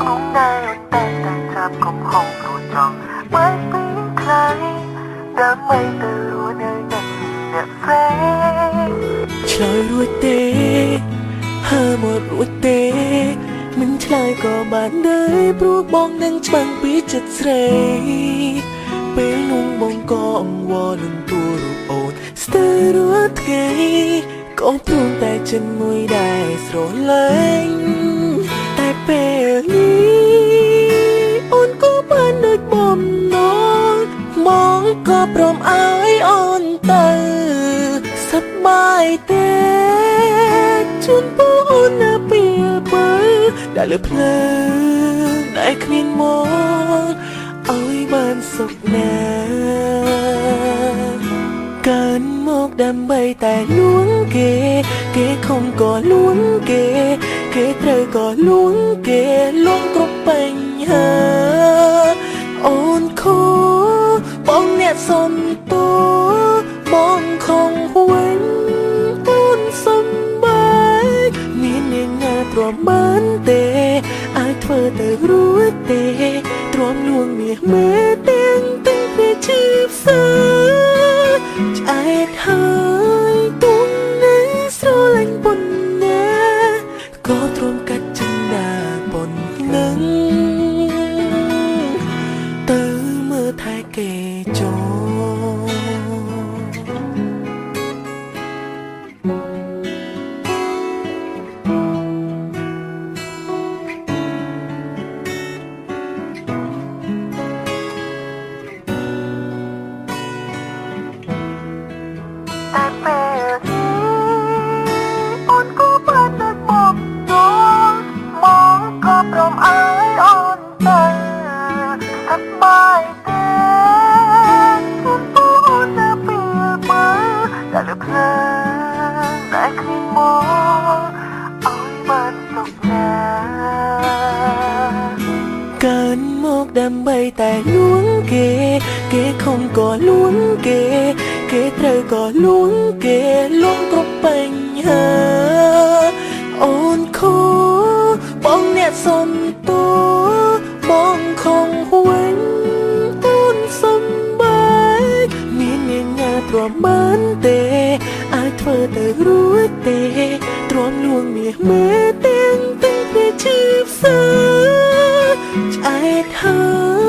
cũng đây ôn tay tay chạm không hồng luôn tròn mới biến thay đã mây từ lúa nơi nắng đẹp phê trời ruột tê hơ một ruột tê mình trời có bạn đời bố bong đang bằng bí chật sreiពេលនោះបងក៏អង្វរនឹងទួរូបអូនស្ទើររួតថ្ងៃក៏ព្រមតែចិនមួយដែរស្រឡាញ់តែពេលនេះអូនក៏បានដូចបំណងបងក៏ព្រមឲ្យអូនទៅសប្បាយទេជូនពូអូនណាពេលបើដែលលើភ្លើងដែលគ្មានមកឲ្យបានសុខណាកើនមកដើម្បីតែលួងគេគេខំក៏លួងគេគេត្រូវក៏លួងគេលួងគ្រប់បញ្ហាអូនខូបងអ្នកសុំតួបងខំវិញអូនសុំបាយមាននាងណាទ្រាំបានទេអាចធ្វើទៅរួចទេទ្រាំលួងមាសមេទាំងពេលជឿផ្សាឆ្អែតហើយទុំនឹងស្រលាញ់ប៉ុណ្ណាក៏ទ្រាំកាត់ចិនដាប៉ុណ្ណឹងទៅមើលថែគេចូលតែពេលនេះអូនក៏បានដឹកមកដល់មកក៏ព្រមឲ្យអូនទៅសប្បាយទេជូនពូអូនណាពេលបើដែលលើភ្លើងដែលគ្មានមកឲ្យបានសុខណាកើនមកដើម្បីតែលួងគេគេខំក៏លួងគេគេត្រូវក៏លួងគេលួងគ្រប់បញ្ហាអូនខូបងអ្នកសុំតួបងខំវិញអូនសុំបាយមាននាងណាទ្រាំបានទេអាចធ្វើទៅរួចទេទ្រាំលួងមាសមេទាំងពេលជឿផ្សាឆ្អែតហើយ